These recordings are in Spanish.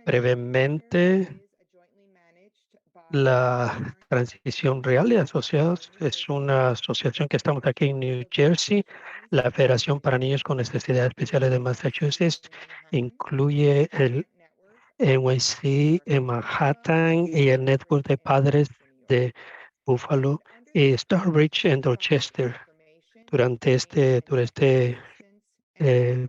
Brevemente, la Transición Real de Asociados es una asociación que estamos aquí en New Jersey. La Federación para Niños con Necesidades Especiales de Massachusetts incluye el NYC en Manhattan y el Network de Padres de Buffalo y Starbridge en Dorchester. Durante este eh,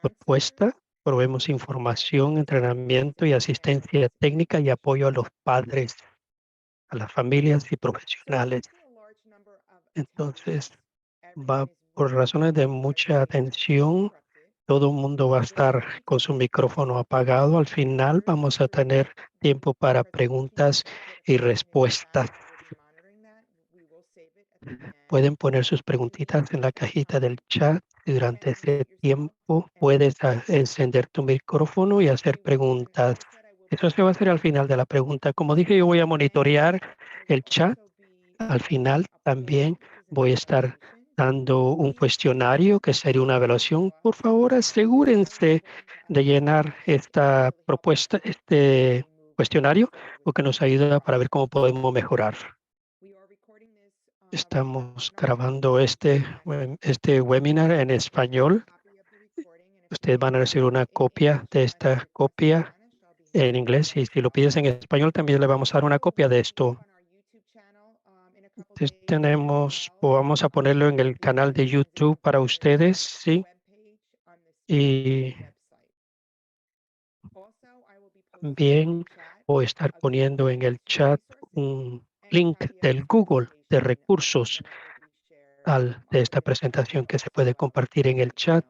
propuesta, proveemos información, entrenamiento y asistencia técnica y apoyo a los padres, a las familias y profesionales. Entonces, va por razones de mucha atención. Todo el mundo va a estar con su micrófono apagado. Al final vamos a tener tiempo para preguntas y respuestas. Pueden poner sus preguntitas en la cajita del chat y durante ese tiempo puedes encender tu micrófono y hacer preguntas. Eso se va a hacer al final de la pregunta. Como dije, yo voy a monitorear el chat. Al final también voy a estar dando un cuestionario que sería una evaluación. Por favor, asegúrense de llenar esta propuesta, este cuestionario, porque nos ayuda para ver cómo podemos mejorar. Estamos grabando este webinar en español. Ustedes van a recibir una copia de esta copia en inglés y si lo pides en español también le vamos a dar una copia de esto. Entonces vamos a ponerlo en el canal de YouTube para ustedes, ¿sí? Y también voy a estar poniendo en el chat un link del Google de recursos de esta presentación que se puede compartir en el chat.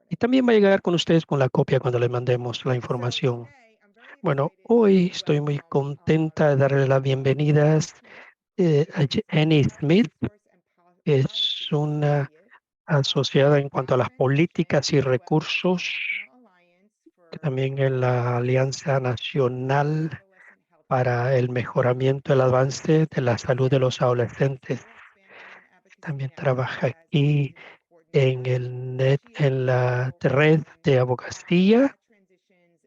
Y también va a llegar con ustedes con la copia cuando les mandemos la información. Bueno, hoy estoy muy contenta de darle las bienvenidas a Annie Smith, que es una asociada en cuanto a las políticas y recursos, que también en la Alianza Nacional para el Mejoramiento, el Avance de la Salud de los Adolescentes. También trabaja aquí en la red de abogacía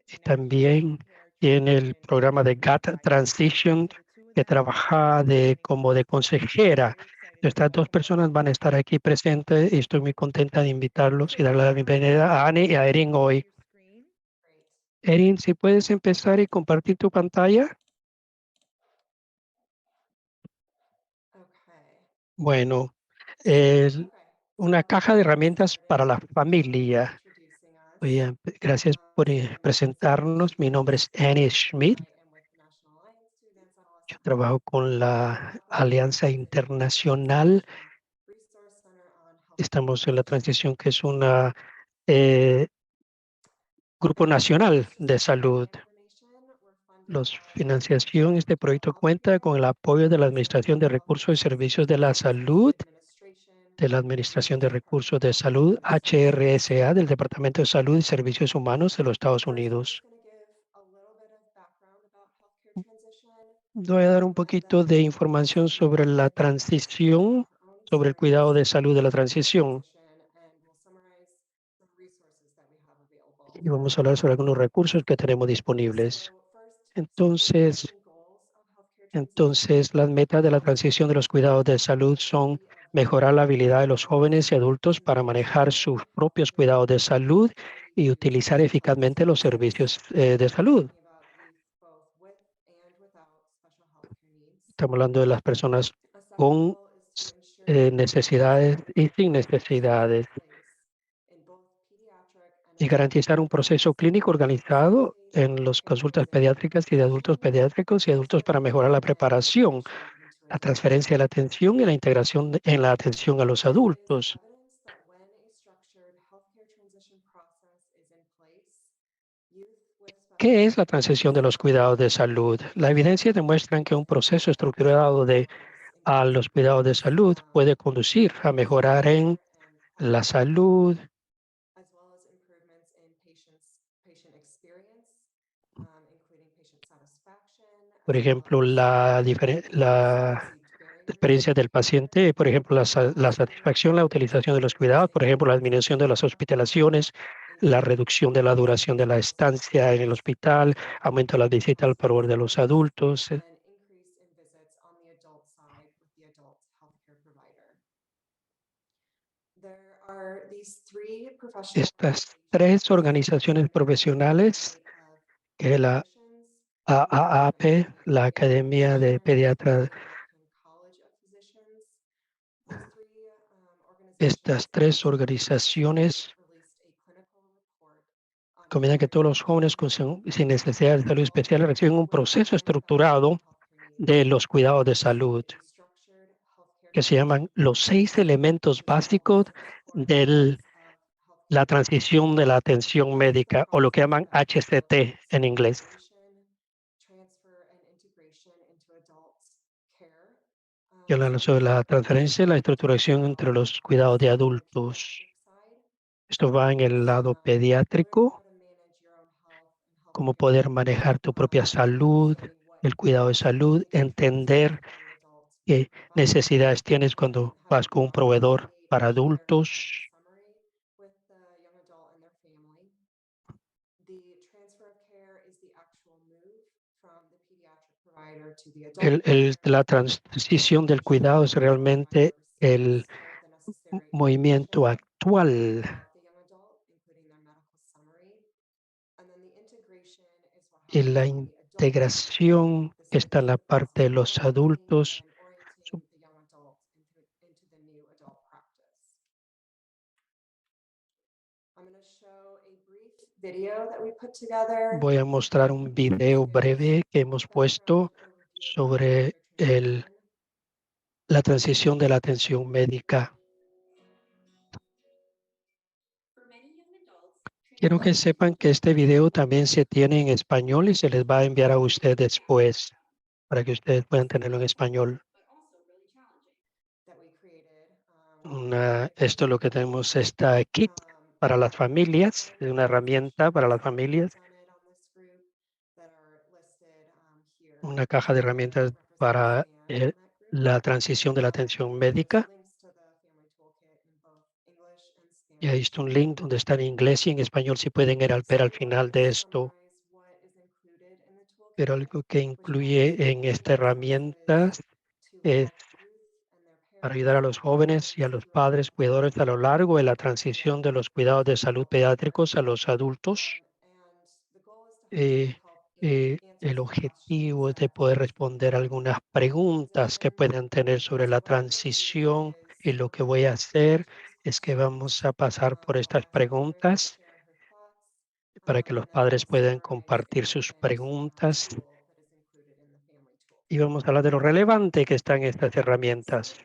y también tiene el programa de GAT Transition que trabaja como de consejera. Estas dos personas van a estar aquí presentes y estoy muy contenta de invitarlos y darle la bienvenida a Annie y a Erin hoy. Erin, si puedes empezar y compartir tu pantalla. Bueno, es una caja de herramientas para la familia. Gracias por presentarnos. Mi nombre es Annie Schmidt. Yo trabajo con la Alianza Internacional. Estamos en la transición que es una grupo nacional de salud. Este proyecto cuenta con el apoyo de la Administración de Recursos y Servicios de la Salud, de la Administración de Recursos de Salud, HRSA, del Departamento de Salud y Servicios Humanos de los Estados Unidos. Voy a dar un poquito de información sobre la transición, sobre el cuidado de salud de la transición. Y vamos a hablar sobre algunos recursos que tenemos disponibles. Entonces, las metas de la transición de los cuidados de salud son mejorar la habilidad de los jóvenes y adultos para manejar sus propios cuidados de salud y utilizar eficazmente los servicios de salud. Estamos hablando de las personas con necesidades y sin necesidades y garantizar un proceso clínico organizado en las consultas pediátricas y de adultos pediátricos y adultos para mejorar la preparación, la transferencia de la atención y la integración en la atención a los adultos. ¿Qué es la transición de los cuidados de salud? La evidencia demuestra que un proceso estructurado a los cuidados de salud puede conducir a mejorar en la salud, por ejemplo, la experiencia del paciente, por ejemplo, la satisfacción, la utilización de los cuidados, por ejemplo, la disminución de las hospitalizaciones, la reducción de la duración de la estancia en el hospital, aumento de las visitas al favor de los adultos. Estas tres organizaciones profesionales, que es la AAAP, la Academia de Pediatras, estas tres organizaciones recomiendan que todos los jóvenes sin necesidad de salud especial reciben un proceso estructurado de los cuidados de salud, que se llaman los 6 elementos básicos de la transición de la atención médica, o lo que llaman HCT en inglés. Que hablan sobre la transferencia y la estructuración entre los cuidados de adultos. Esto va en el lado pediátrico, cómo poder manejar tu propia salud, el cuidado de salud, entender qué necesidades tienes cuando vas con un proveedor para adultos. La transición del cuidado es realmente el movimiento actual, y la integración que está en la parte de los adultos. Voy a mostrar un video breve que hemos puesto sobre la transición de la atención médica. Quiero que sepan que este video también se tiene en español y se les va a enviar a ustedes después para que ustedes puedan tenerlo en español. Esto es lo que tenemos, esta kit para las familias, es una herramienta para las familias, una caja de herramientas para la transición de la atención médica. Y ahí está un link donde está en inglés y en español, si pueden ir ver al final de esto. Pero algo que incluye en esta herramienta es para ayudar a los jóvenes y a los padres cuidadores a lo largo de la transición de los cuidados de salud pediátricos a los adultos. El objetivo es de poder responder algunas preguntas que puedan tener sobre la transición, y lo que voy a hacer es que vamos a pasar por estas preguntas para que los padres puedan compartir sus preguntas, y vamos a hablar de lo relevante que están estas herramientas.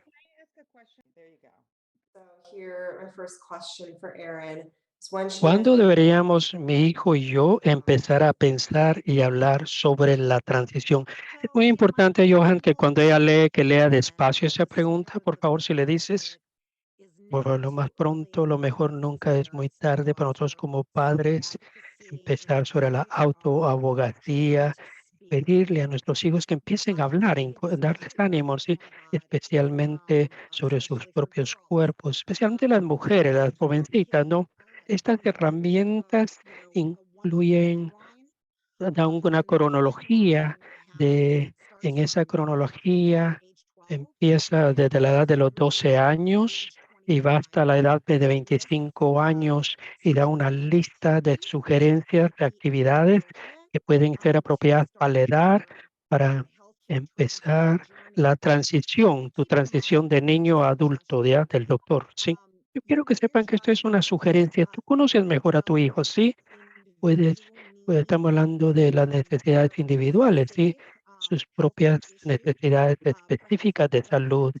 ¿Cuándo deberíamos, mi hijo y yo, empezar a pensar y hablar sobre la transición? Es muy importante, Johan, que cuando ella lee, que lea despacio esa pregunta, por favor, si le dices. Por lo más pronto, lo mejor nunca es muy tarde para nosotros como padres empezar sobre la autoabogacía, pedirle a nuestros hijos que empiecen a hablar, darles ánimo, ¿sí? Especialmente sobre sus propios cuerpos, especialmente las mujeres, las jovencitas, ¿no? Estas herramientas incluyen, da una cronología en esa cronología empieza desde la edad de los 12 años y va hasta la edad de 25 años, y da una lista de sugerencias de actividades que pueden ser apropiadas para la edad, para empezar tu transición de niño a adulto, ¿ya? Del doctor, ¿sí? Yo quiero que sepan que esto es una sugerencia. Tú conoces mejor a tu hijo, ¿sí? Puedes, pues estamos hablando de las necesidades individuales, ¿sí? Sus propias necesidades específicas de salud.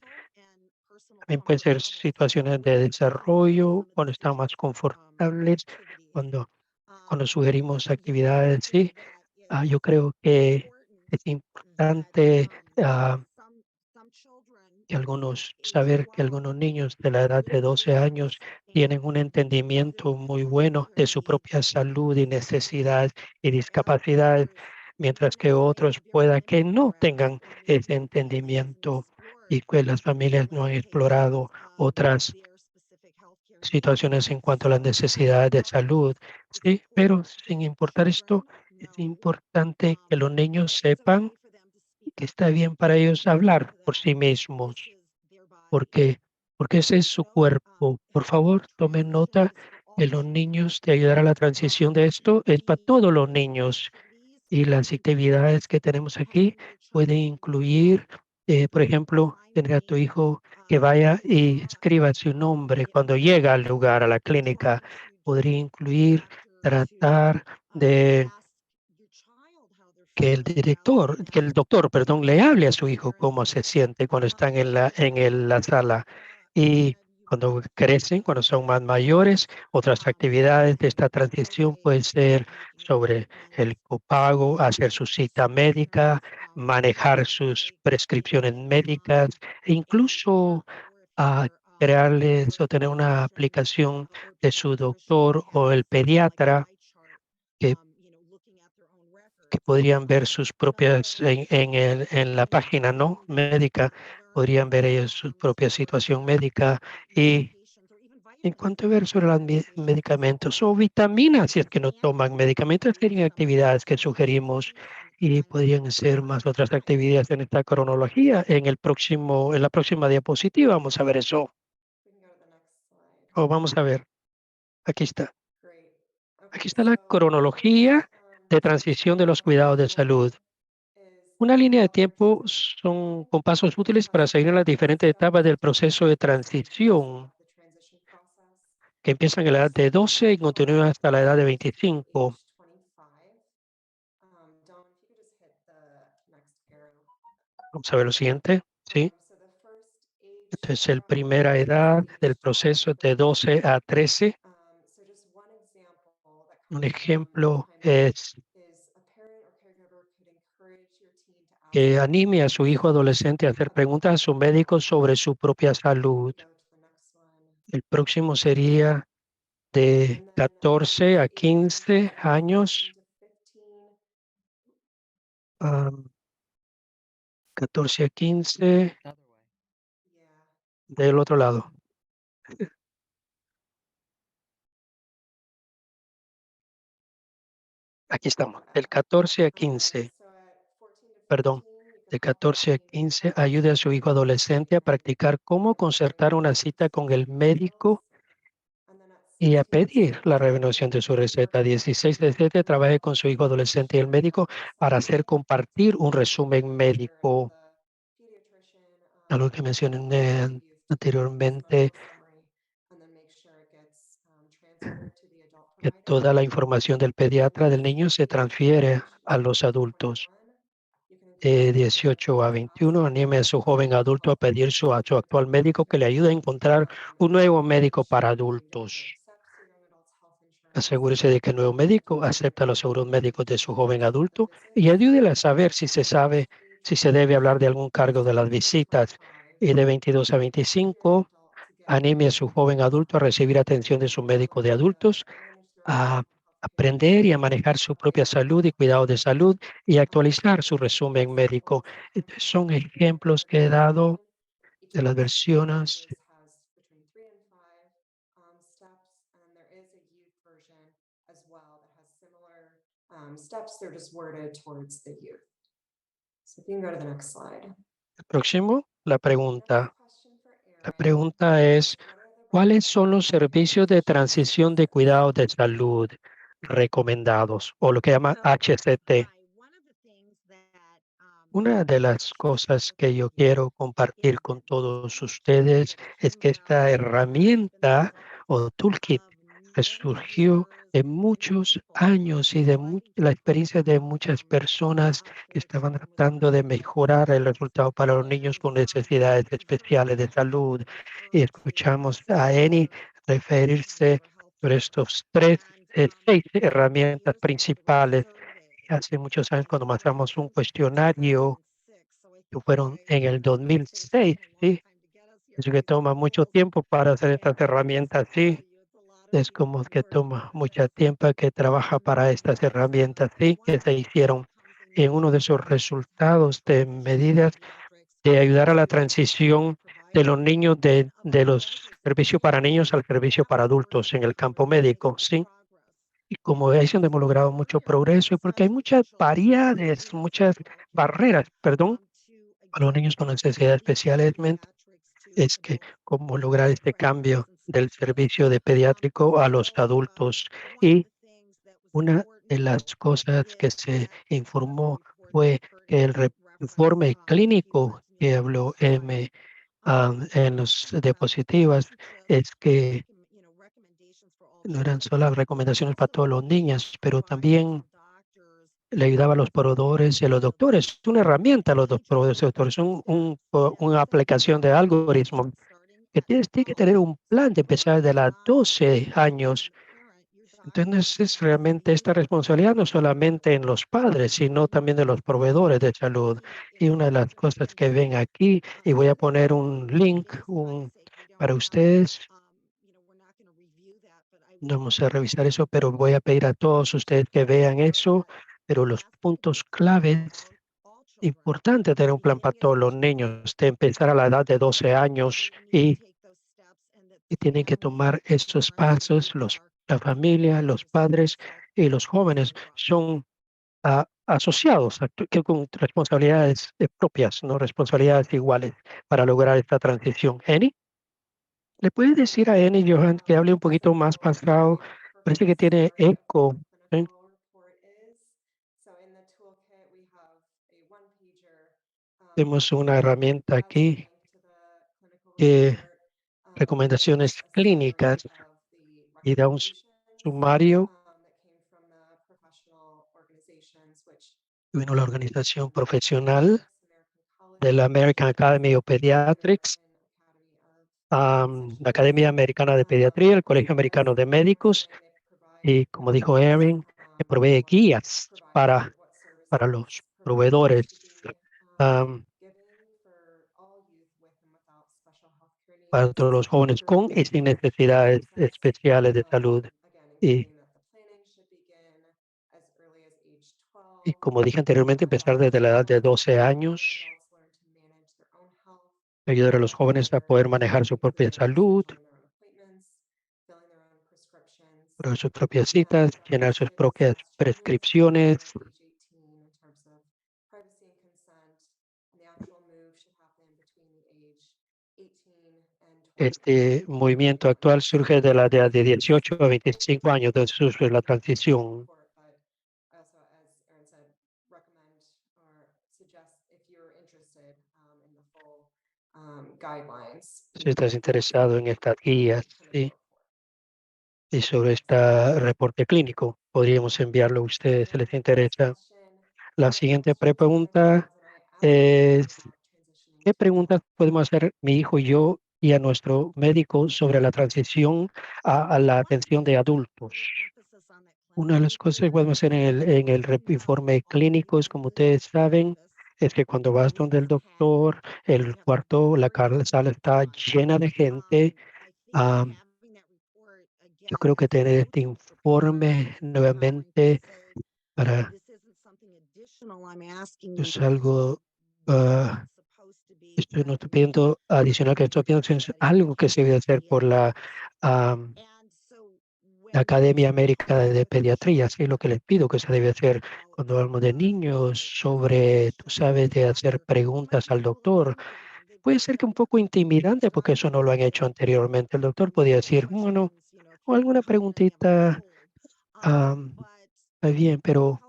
También pueden ser situaciones de desarrollo, cuando están más confortables, cuando, cuando sugerimos actividades, ¿sí? Yo creo que es importante saber que algunos niños de la edad de 12 años tienen un entendimiento muy bueno de su propia salud y necesidades y discapacidades, mientras que otros pueda que no tengan ese entendimiento, y que las familias no han explorado otras situaciones en cuanto a las necesidades de salud. Sí, pero sin importar esto, es importante que los niños sepan que está bien para ellos hablar por sí mismos, porque, porque ese es su cuerpo. Por favor, tomen nota que los niños, de ayudar a la transición de esto, es para todos los niños. Y las actividades que tenemos aquí pueden incluir, por ejemplo, tener a tu hijo que vaya y escriba su nombre cuando llega al lugar, a la clínica. Podría incluir tratar de que que el doctor, perdón, le hable a su hijo cómo se siente cuando están la sala. Y cuando crecen, cuando son más mayores, otras actividades de esta transición pueden ser sobre el copago, hacer su cita médica, manejar sus prescripciones médicas, e incluso a crearles o tener una aplicación de su doctor o el pediatra que podrían ver sus propias en la página, ¿no?, médica, podrían ver ellos su propia situación médica. Y en cuanto a ver sobre los medicamentos o vitaminas, si es que no toman medicamentos, serían actividades que sugerimos, y podrían ser más otras actividades en esta cronología. En la próxima diapositiva vamos a ver eso. O vamos a ver, aquí está. Aquí está la cronología de transición de los cuidados de salud. Una línea de tiempo son con pasos útiles para seguir las diferentes etapas del proceso de transición, que empiezan en la edad de 12 y continúan hasta la edad de 25. Vamos a ver lo siguiente. Sí. Entonces, la primera edad del proceso es de 12 a 13. Un ejemplo es que anime a su hijo adolescente a hacer preguntas a su médico sobre su propia salud. El próximo sería de 14 a 15 años. 14 a 15 del otro lado. Aquí estamos, del 14 a 15, perdón, de 14 a 15, ayude a su hijo adolescente a practicar cómo concertar una cita con el médico y a pedir la renovación de su receta. 16 de 7, trabaje con su hijo adolescente y el médico para hacer compartir un resumen médico. Algo que mencioné anteriormente, que toda la información del pediatra del niño se transfiere a los adultos. 18 a 21, anime a su joven adulto a pedir a su actual médico que le ayude a encontrar un nuevo médico para adultos. Asegúrese de que el nuevo médico acepta los seguros médicos de su joven adulto y ayúdele a saber si se debe hablar de algún cargo de las visitas. Y de 22 a 25, anime a su joven adulto a recibir atención de su médico de adultos, a aprender y a manejar su propia salud y cuidado de salud y actualizar su resumen médico. Entonces, son ejemplos que he dado de las versiones. El próximo, la pregunta. La pregunta es, ¿cuáles son los servicios de transición de cuidado de salud recomendados, o lo que llama HCT? Una de las cosas que yo quiero compartir con todos ustedes es que esta herramienta o toolkit resurgió de muchos años y de la experiencia de muchas personas que estaban tratando de mejorar el resultado para los niños con necesidades especiales de salud. Y escuchamos a Eni referirse sobre estos seis herramientas principales. Hace muchos años, cuando pasamos un cuestionario, que fueron en el 2006, ¿sí? Es que toma mucho tiempo para hacer estas herramientas, sí. Es como que toma mucho tiempo que trabaja para estas herramientas, sí, que se hicieron. En uno de esos resultados de medidas de ayudar a la transición de los niños de los servicios para niños al servicio para adultos en el campo médico, ¿sí? Y como es donde hemos logrado mucho progreso, porque hay muchas variedades, muchas barreras, perdón, a los niños con necesidades especiales, es que cómo lograr este cambio del servicio de pediátrico a los adultos. Y una de las cosas que se informó fue que el informe clínico que habló M en las diapositivas es que no eran solo las recomendaciones para todos los niños, pero también le ayudaba a los proveedores y a los doctores. Es una herramienta a los proveedores y doctores, una aplicación de algoritmo que tiene que tener un plan de empezar de los 12 años. Entonces, es realmente esta responsabilidad no solamente en los padres, sino también de los proveedores de salud. Y una de las cosas que ven aquí, y voy a poner un link para ustedes, no vamos a revisar eso, pero voy a pedir a todos ustedes que vean eso, pero los puntos claves, importante tener un plan para todos los niños, de empezar a la edad de 12 años y tienen que tomar estos pasos, la familia, los padres y los jóvenes son asociados que con responsabilidades propias, no responsabilidades iguales para lograr esta transición. Eni, ¿le puedes decir a Eni, Johan, que hable un poquito más pasado? Parece que tiene eco. ¿Eh? Tenemos una herramienta aquí que recomendaciones clínicas y da un sumario. Vino la organización profesional de la American Academy of Pediatrics, la Academia Americana de Pediatría, el Colegio Americano de Médicos y, como dijo Erin, que provee guías para los proveedores, um, para todos los jóvenes con y sin necesidades especiales de salud. Y, y como dije anteriormente, empezar desde la edad de 12 años, ayudar a los jóvenes a poder manejar su propia salud, por sus propias citas, llenar sus propias prescripciones. Este movimiento actual surge de la edad de 18 a 25 años, donde surge la transición. Si estás interesado en estas guías, ¿sí? Y sobre este reporte clínico, podríamos enviarlo a ustedes si les interesa. La siguiente pregunta es, ¿qué preguntas podemos hacer mi hijo y yo y a nuestro médico sobre la transición a la atención de adultos? Una de las cosas que podemos hacer en el informe clínico es, como ustedes saben, es que cuando vas donde el doctor, el cuarto, sala está llena de gente. ah, yo creo que tener este informe nuevamente para es algo, ah, esto no estoy pidiendo adicional, que estoy pidiendo es algo que se debe hacer por am, la Academia América de Pediatría. Sí, lo que les pido que se debe hacer cuando hablamos de niños, sobre, tú sabes, de hacer preguntas al doctor. Puede ser que un poco intimidante porque eso no lo han hecho anteriormente. El doctor podía decir, bueno, o alguna preguntita, está bien, pero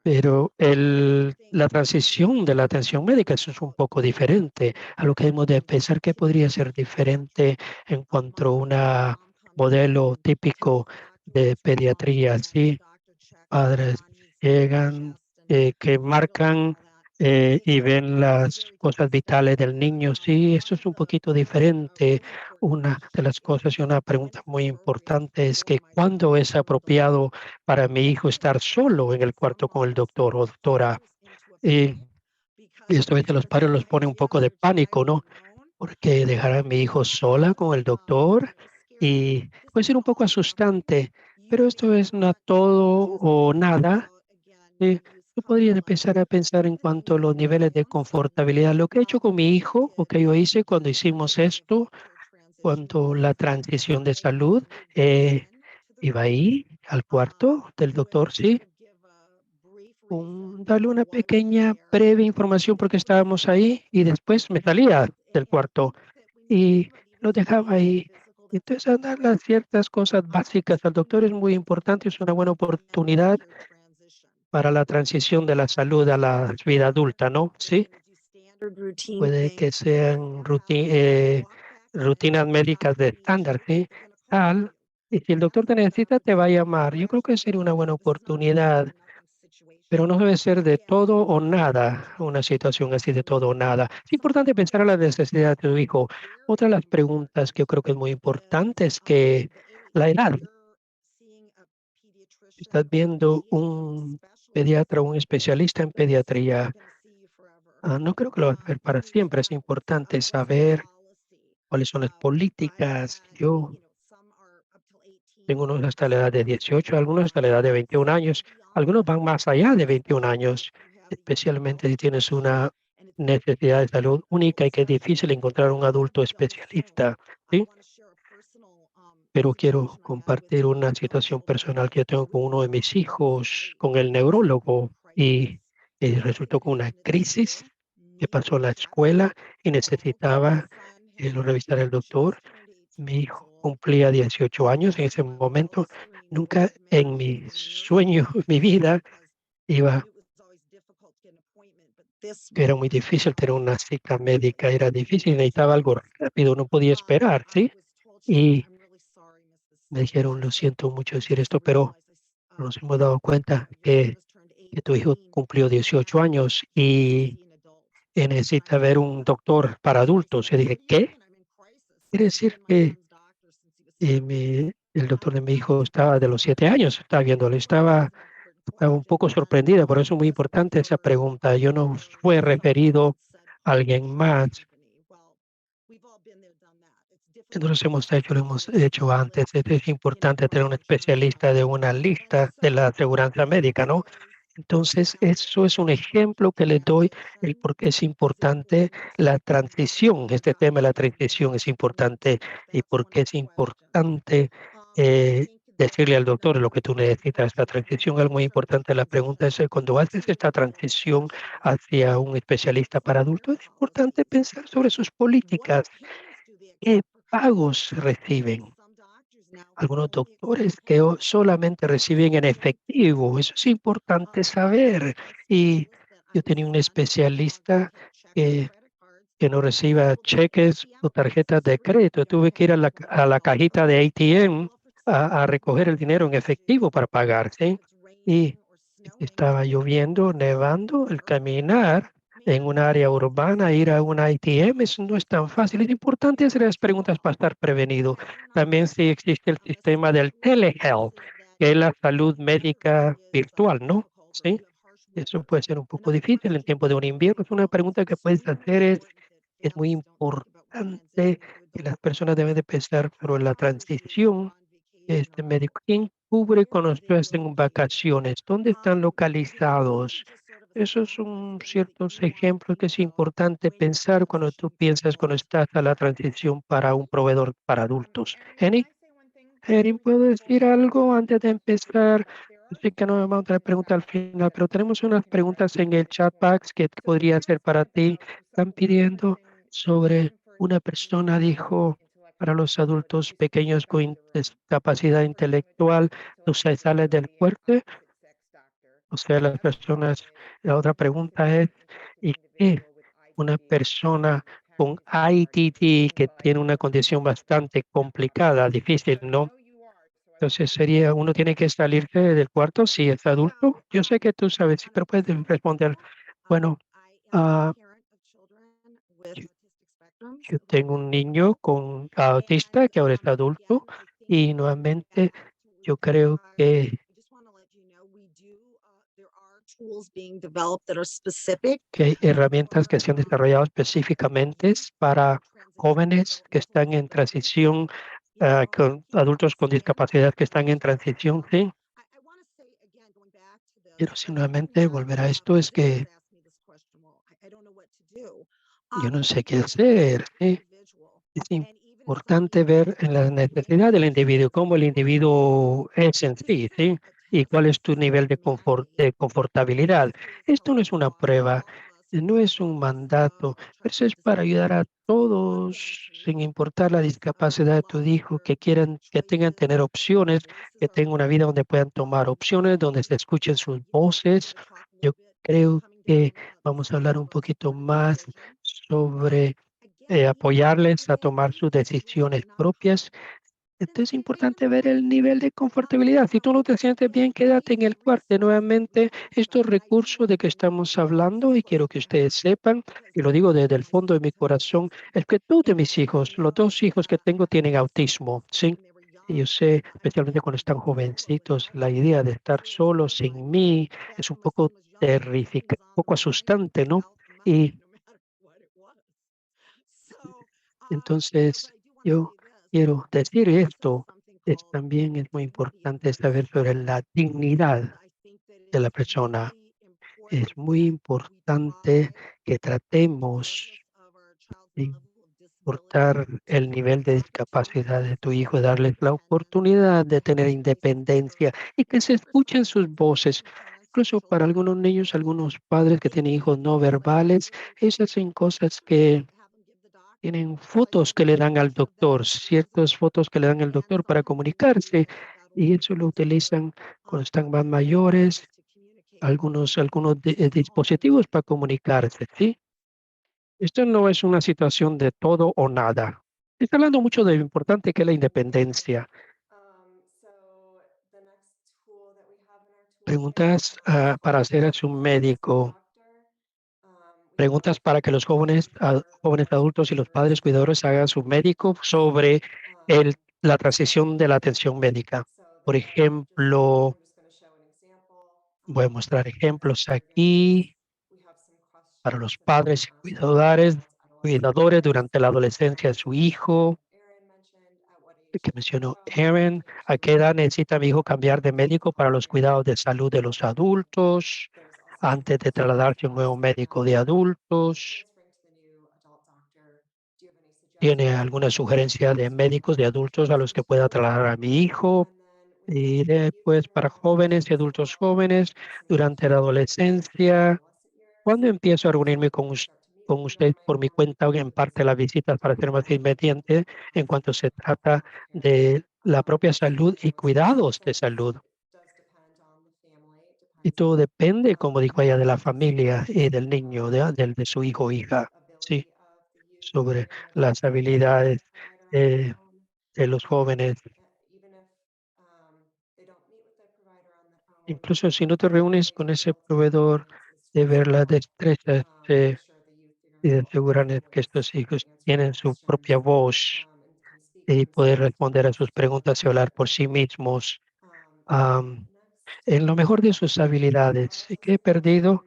la transición de la atención médica, eso es un poco diferente a lo que hemos de pensar que podría ser diferente en cuanto a un modelo típico de pediatría. Sí, padres llegan, que marcan y ven las cosas vitales del niño. Sí, esto es un poquito diferente. Una de las cosas y una pregunta muy importante es que ¿cuándo es apropiado para mi hijo estar solo en el cuarto con el doctor o doctora? Y, y esto a veces los padres los pone un poco de pánico, ¿no? Porque dejar a mi hijo sola con el doctor y puede ser un poco asustante, pero esto es no todo o nada. ¿Sí? Tú podrías empezar a pensar en cuanto a los niveles de confortabilidad. Lo que he hecho con mi hijo, o que yo hice cuando hicimos esto, cuando la transición de salud, iba ahí al cuarto del doctor, sí, darle una pequeña breve información porque estábamos ahí y después me salía del cuarto y lo dejaba ahí. Entonces, a dar las ciertas cosas básicas al doctor es muy importante, es una buena oportunidad para la transición de la salud a la vida adulta, ¿no? Sí, puede que sean rutinas médicas de estándar, ¿sí? Tal, y si el doctor te necesita, te va a llamar. Yo creo que sería una buena oportunidad, pero no debe ser de todo o nada, una situación así de todo o nada. Es importante pensar en la necesidad de tu hijo. Otra de las preguntas que yo creo que es muy importante es que la edad. Si estás viendo un pediatra o un especialista en pediatría, no creo que lo va a hacer para siempre. Es importante saber cuáles son las políticas. Yo tengo unos hasta la edad de 18, algunos hasta la edad de 21 años, algunos van más allá de 21 años, especialmente si tienes una necesidad de salud única y que es difícil encontrar un adulto especialista, ¿sí? Pero quiero compartir una situación personal que yo tengo con uno de mis hijos, con el neurólogo, y resultó con una crisis que pasó en la escuela y necesitaba lo revisar el doctor. Mi hijo cumplía 18 años en ese momento. Nunca en mi sueño, mi vida, iba, que era muy difícil tener una cita médica, era difícil, necesitaba algo rápido, no podía esperar, ¿sí? Y me dijeron, lo siento mucho decir esto, pero nos hemos dado cuenta que tu hijo cumplió 18 años y necesita ver un doctor para adultos. Y dije, ¿qué? Quiere decir que el doctor de mi hijo estaba de los 7 años, estaba viéndolo, estaba un poco sorprendida, por eso es muy importante esa pregunta. Yo no fue referido a alguien más. Entonces lo hemos hecho antes. Es importante tener un especialista de una lista de la aseguranza médica, ¿no? Entonces, eso es un ejemplo que les doy, el por qué es importante la transición. Este tema de la transición es importante y por qué es importante decirle al doctor lo que tú necesitas. Esta transición es muy importante. La pregunta es, cuando haces esta transición hacia un especialista para adultos, es importante pensar sobre sus políticas. ¿Qué pagos reciben? Algunos doctores que solamente reciben en efectivo. Eso es importante saber. Y yo tenía un especialista que, que no reciba cheques o tarjetas de crédito. Tuve que ir a la cajita de ATM a recoger el dinero en efectivo para pagar, ¿sí? Y estaba lloviendo, nevando, el caminar en un área urbana, ir a un ITM, eso no es tan fácil. Es importante hacer las preguntas para estar prevenido. También sí existe el sistema del telehealth, que es la salud médica virtual, ¿no? Sí, eso puede ser un poco difícil en tiempo de un invierno. Es una pregunta que puedes hacer, es muy importante que las personas deben de pensar sobre la transición este médico. ¿Quién cubre cuando ustedes en vacaciones? ¿Dónde están localizados? Esos son ciertos ejemplos que es importante pensar cuando tú piensas cuando estás a la transición para un proveedor para adultos. Jenny, Erin, ¿puedo decir algo antes de empezar? Yo sé que no me vamos a tener pregunta al final, pero tenemos unas preguntas en el chat box que podría ser para ti. Están pidiendo sobre una persona dijo para los adultos pequeños con discapacidad intelectual, o sea, sale del fuerte. O sea, las personas, la otra pregunta es, ¿y qué? Una persona con ITT que tiene una condición bastante complicada, difícil, ¿no? Entonces sería, uno tiene que salirse del cuarto si es adulto. Yo sé que tú sabes, sí, pero puedes responder. Bueno, ah, yo, yo tengo un niño con autista que ahora es adulto y nuevamente yo creo que hay herramientas que se han desarrollado específicamente para jóvenes que están en transición, con adultos con discapacidad que están en transición, ¿sí? quiero si nuevamente volver a esto, es que yo no sé qué hacer, ¿sí? Es importante ver en la necesidad del individuo, cómo el individuo es en sí, ¿sí? Y cuál es tu nivel de confortabilidad. Esto no es una prueba, no es un mandato, pero eso es para ayudar a todos, sin importar la discapacidad de tu hijo, que quieran, que tengan tener opciones, que tengan una vida donde puedan tomar opciones, donde se escuchen sus voces. Yo creo que vamos a hablar un poquito más sobre apoyarles a tomar sus decisiones propias. Entonces es importante ver el nivel de confortabilidad. Si tú no te sientes bien, quédate en el cuarto. Nuevamente, estos recursos de que estamos hablando, y quiero que ustedes sepan, y lo digo desde el fondo de mi corazón, es que todos de mis hijos, los dos hijos que tengo, tienen autismo, ¿sí? Y yo sé, especialmente cuando están jovencitos, la idea de estar solos sin mí es un poco terrífica, un poco asustante, ¿no? Y entonces, yo quiero decir esto, también es muy importante saber sobre la dignidad de la persona. Es muy importante que tratemos de importar el nivel de discapacidad de tu hijo, darles la oportunidad de tener independencia y que se escuchen sus voces. Incluso para algunos niños, algunos padres que tienen hijos no verbales, esas son cosas que tienen fotos que le dan al doctor, ciertas fotos que le dan al doctor para comunicarse, y eso lo utilizan cuando están más mayores, algunos dispositivos para comunicarse, ¿sí? Esto no es una situación de todo o nada. Está hablando mucho de lo importante que es la independencia. The next tool that we have in our toolkit Preguntas para is hacer a su Ask a médico, Doctor. We have preguntas para que los jóvenes, for jóvenes parents and adultos y los caregivers padres to cuidadores hagan su médico see. sobre la So transición de la atención médica. Por I'm ejemplo, just going to show an example. voy a mostrar As ejemplos caregivers, aquí we have some para questions los that we can padres y ask our adult adolescent cuidadores years. durante la adolescencia de su hijo, Erin mentioned, at what que age do I mencionó go home for Aaron. ¿A qué medication? edad necesita mi hijo cambiar de When médico do para I los get cuidados de salud de los adultos, There's also some antes de questions that trasladarse we a un nuevo ask médico de adultos? transferring to the new adult doctor. Do you have any ¿Tiene suggestions alguna for sugerencia de médicos de adultos a los que pueda transition? trasladar a mi hijo? And then we have Y youth después para jóvenes y neurologists as adultos well. jóvenes We have some durante la questions that we ask in the adolescencia. adolescent years. ¿Cuándo empiezo a So reunirme when do I start to meet with con you usted on my por mi own? cuenta o en When parte las visitas para ser más independiente en cuanto se trata of care? de la propia salud y So cuidados de since salud? does depend on the family, it Y depends todo on depende, como dijo ella, de la the familia y student's del niño, de su hijo o hija, sí, ability of the youth sobre and their las capacity to meet habilidades the provider on their eh, own. de los jóvenes. Even if they don't meet with their provider on their own, Incluso si no te one reúnes way to con ese build proveedor, confidence is de to ver las support destrezas and make sure the youth y figures de out asegurar different que ways estos to hijos answer their tienen su questions propia voz and can speak for y poder themselves when responder a sus asked preguntas y hablar por sí directly. mismos, The next en lo mejor de sus habilidades. ¿Y qué he perdido?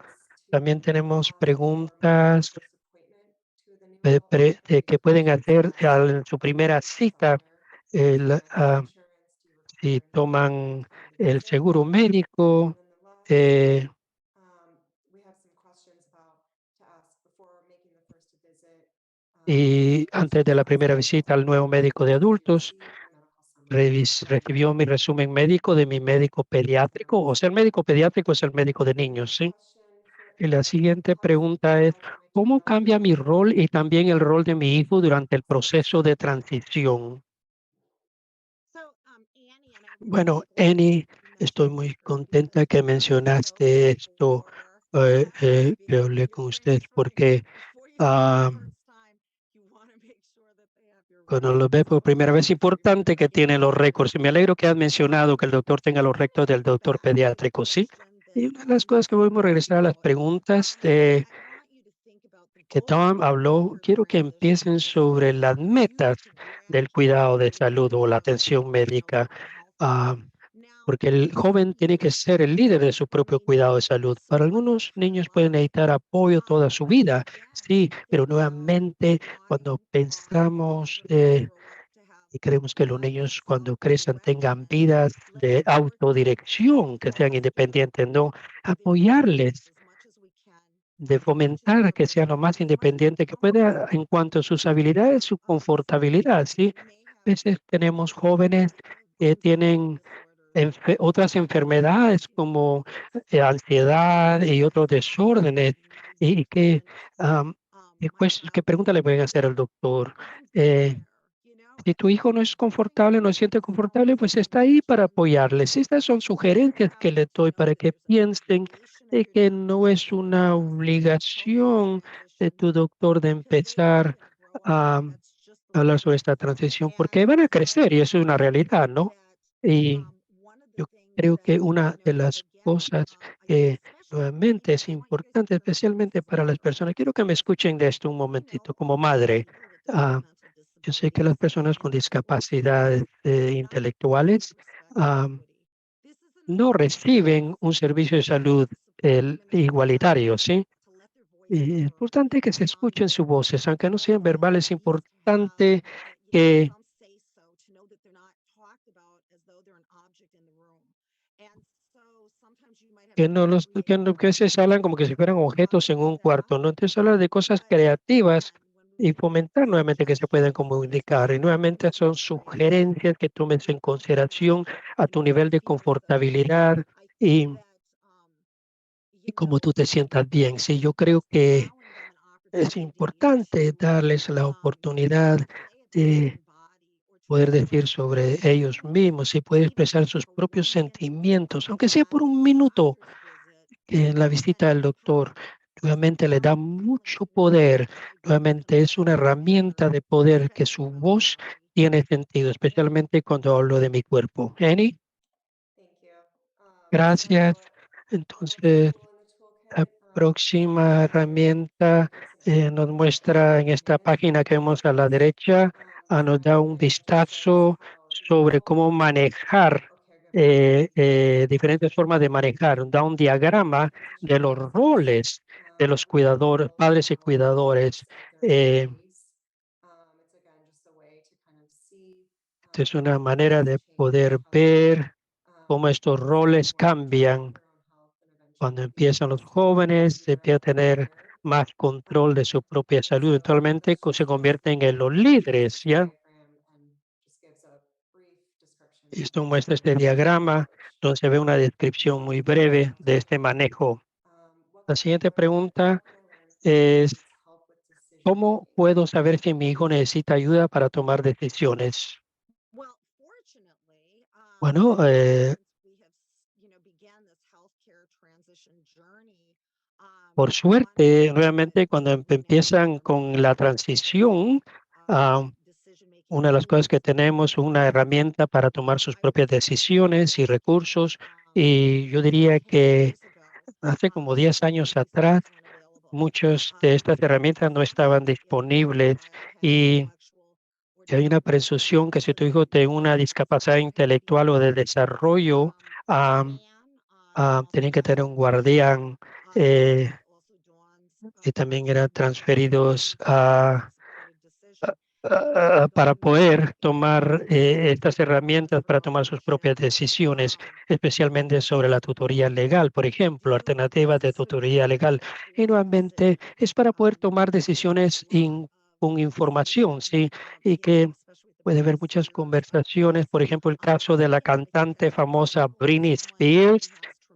También tenemos for making the preguntas first appointment to the new adult doctor. que pueden hacer So en su primera being a cita, father, el, what ah, insurance do you si require toman to make a el visit? seguro médico, And then the last, eh, we have some questions about to ask before making the first visit. y antes de la primera visita al nuevo médico de Did you adultos. receive your medical summary? Recibió mi resumen médico de mi médico pediátrico, o sea, el médico pediátrico es el médico de Another niños, ¿sí? question for Y la Erin, siguiente how does it pregunta es, impact my ¿cómo child cambia mi rol y también el rol de mi hijo durante el proceso de transición? Bueno, Annie, estoy muy contenta que mencionaste esto, que hablé con ustedes, porque ah, cuando lo ve por primera vez, es importante que tiene los récords. Y me alegro que has mencionado que el doctor tenga los récords del doctor pediátrico, ¿sí? Y una de las cosas que vamos a regresar a las preguntas que Tom habló, quiero que empiecen sobre las metas del cuidado de salud o la atención médica, ah, porque el joven tiene que ser el líder de su propio cuidado de salud. Para algunos niños pueden necesitar apoyo toda su vida, sí, pero nuevamente cuando pensamos y queremos que los niños cuando crezcan tengan recognize vidas let de them work autodirección, que sean independently independientes, no so they can apoyarles, as much as we can de to do fomentar the que right sean lo thing más and let them independiente que know pueda en cuanto a sus habilidades, su confortabilidad, some ¿sí? may A have veces tenemos some jóvenes que tienen disorders otras enfermedades como ansiedad y otros desórdenes y que, am, my pues, ¿qué child pregunta le pueden hacer al doctor? Eh, si tu hijo no es confortable, no se siente confortable, pues está ahí para apoyarles. Estas son sugerencias que le doy para que piensen de que no es una obligación de tu doctor de empezar a hablar sobre esta transición, porque van a crecer y eso es una realidad, ¿no? Y yo creo que una de las cosas que nuevamente es importante, especialmente para las personas, quiero que me escuchen de esto un momentito, como madre. ah, yo sé que las personas con discapacidades intelectuales no reciben un servicio de salud igualitario, ¿sí? Y es importante que se escuchen sus voces, aunque no sean verbales, es importante que que a veces hablan como que si fueran objetos en un cuarto, ¿no? Entonces hablar de cosas creativas y fomentar nuevamente que se puedan comunicar. Y nuevamente son sugerencias que tomes en consideración a tu nivel de confortabilidad y, y cómo tú te sientas bien. Sí, yo creo que es importante darles la oportunidad de poder decir sobre ellos mismos y poder expresar sus propios sentimientos, aunque sea por un minuto que la visita del doctor nuevamente le da mucho poder, nuevamente es una herramienta de poder que su voz tiene sentido, especialmente cuando hablo de mi cuerpo. Annie, Thank you. gracias. Next Entonces, tool in the la toolkit, próxima herramienta nos muestra en esta página que vemos a la derecha, nos da un vistazo sobre cómo manejar diferentes formas de manejar, da un diagrama de los roles de los cuidadores, padres y cuidadores. Eh, It's again just a way to kind of see Esta es how una those manera roles de change, poder how they ver cómo estos start roles work to cambian protect their own health and cuando eventually empiezan los jóvenes, be se their empieza a own tener provider. más control de su propia salud. So Actualmente this se just convierten en los uses líderes, this ¿ya? diagram and just gives a brief description Esto of muestra este the diagrama approach. donde se ve una descripción muy breve de este manejo. La siguiente pregunta es, ¿cómo puedo saber si mi hijo necesita ayuda para tomar decisiones? Bueno, por suerte, nuevamente, cuando empiezan con la transición, ah, una de las cosas que tenemos es una herramienta para tomar sus propias decisiones y recursos. Y yo diría que hace como 10 años atrás, muchas de estas herramientas no estaban disponibles y hay una presunción que si tu hijo tiene una discapacidad intelectual o de desarrollo, am, tienen que tener un guardián eh, y también eran transferidos para poder tomar estas herramientas para tomar sus propias decisiones, especialmente sobre la tutoría legal, por ejemplo, alternativas de tutoría legal. Y nuevamente es para poder tomar decisiones con información, ¿sí? Y que puede haber muchas conversaciones, por ejemplo, el caso de la cantante famosa Britney Spears,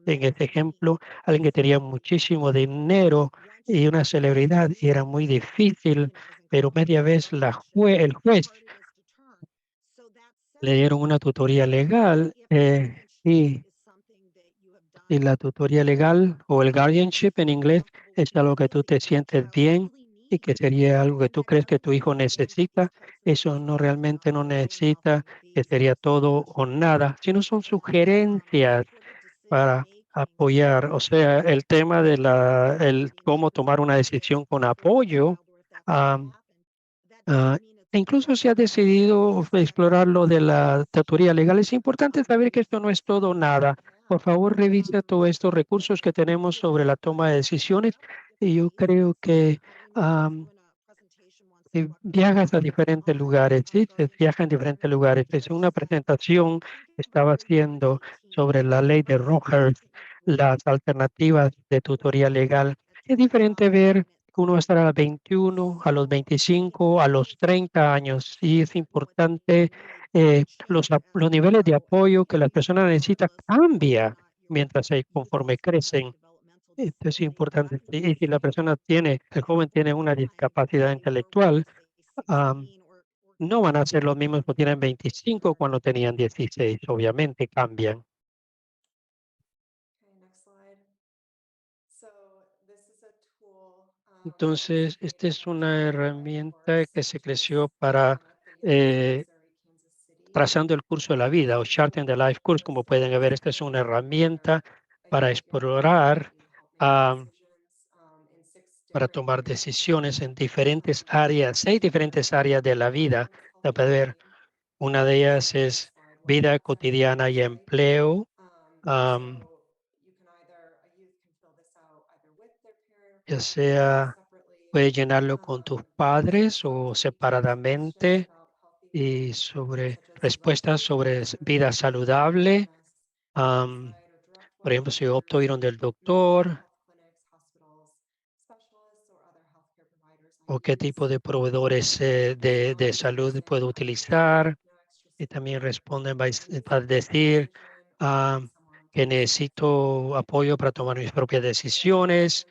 en este ejemplo, alguien que tenía muchísimo dinero y una celebridad, y era muy difícil pero media vez el juez le dieron una tutoría legal y la tutoría legal o el guardianship en inglés es algo que tú te sientes bien y que sería algo que tú crees que tu hijo necesita. Eso no realmente no necesita, que sería todo o nada, sino son sugerencias para apoyar. O sea, el tema de el cómo tomar una decisión con apoyo. Ah, e incluso se ha decidido explorar lo de la tutoría legal. Es importante saber que esto no es todo o nada. Por favor, revisa todos estos recursos que tenemos sobre la toma de decisiones y yo creo que si viajas a diferentes lugares, sí, se viaja en diferentes lugares. Es una presentación que estaba haciendo sobre la ley de Rogers, las alternativas de tutoría legal. Es diferente ver que uno va a estar a los 21, a los 25, a los 30 años. Y es importante, los niveles de apoyo que las personas necesitan cambia mientras conforme crecen. Esto es importante. Y si la persona tiene, el joven tiene una discapacidad intelectual, am, no van a ser los mismos que tienen 25 cuando tenían 16, obviamente cambian. Okay, next slide. So this is a tool Entonces, esta es specifically una for life herramienta course, que se which is creció para at the University of eh, Missouri, Kansas City. trazando el curso de la vida o Charting the Life Course. Como pueden ver, esta es una herramienta para explorar, am, para tomar decisiones en diferentes áreas, 6 diferentes áreas de la vida. A ver, una de ellas es vida cotidiana y empleo, am, ya sea puedes llenarlo con tus padres o separadamente y sobre respuestas sobre vida saludable. am, por ejemplo, si opto ir donde el doctor o qué tipo de proveedores de salud puedo utilizar. Y también responden para decir ah, que necesito apoyo para tomar mis propias decisiones,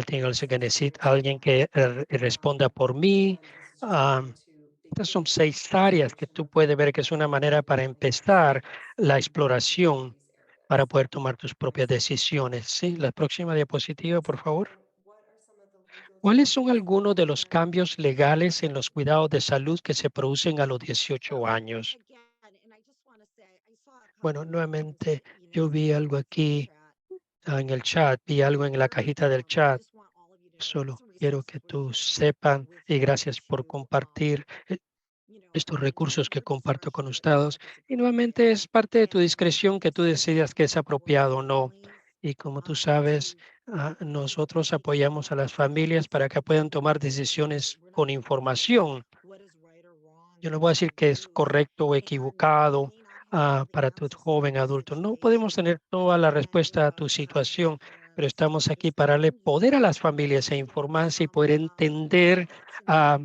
que necesita alguien que responda por mí. Ah, estas son 6 áreas que tú puedes ver que es una manera para empezar la exploración para poder tomar tus propias decisiones. Sí, la próxima diapositiva, por favor. ¿Cuáles son algunos de los cambios legales en los cuidados de salud que se producen a los 18 años? Bueno, nuevamente yo vi algo aquí en el chat, vi algo en la cajita del chat. Solo quiero que tú sepan y gracias por compartir estos recursos que comparto con ustedes. Y nuevamente es parte de tu discreción que tú decidas que es apropiado o no. Y como tú sabes, nosotros apoyamos a las familias para que puedan tomar decisiones con información. Yo no voy a decir que es correcto o equivocado para tu joven adulto. No podemos tener toda la respuesta a tu situación, pero estamos aquí para darle poder a las familias e informarse y poder entender ah,